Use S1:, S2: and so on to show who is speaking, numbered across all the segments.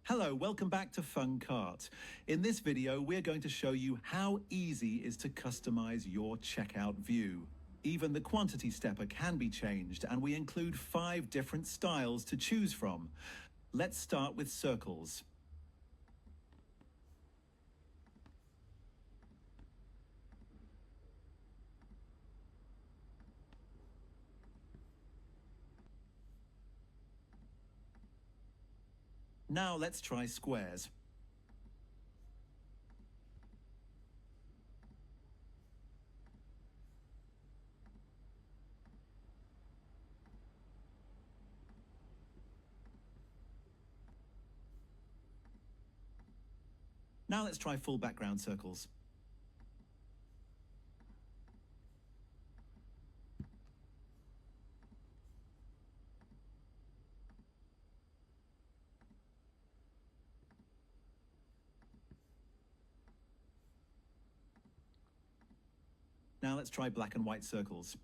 S1: Hello, welcome back to Feng Cart. In this video, we're going to show you how easy it is to customize your checkout view. Even the quantity stepper can be changed, and we include 5 different styles to choose from. Let's start with circles. Now let's try squares. Now let's try full background circles. Now let's try black and white circles.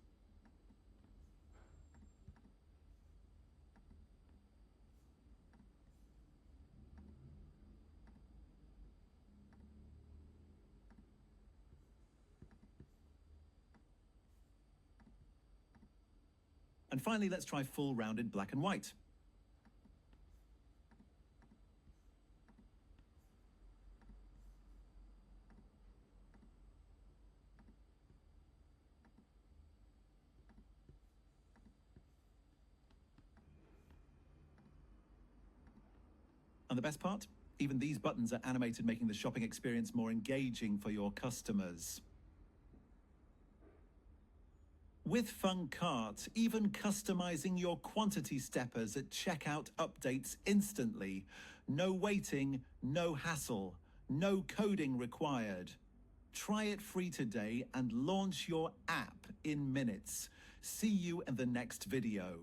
S1: And finally, let's try full rounded black and white. And the best part? Even these buttons are animated, making the shopping experience more engaging for your customers. With Feng Cart, even customizing your quantity steppers at checkout updates instantly. No waiting, no hassle, no coding required. Try it free today and launch your app in minutes. See you in the next video.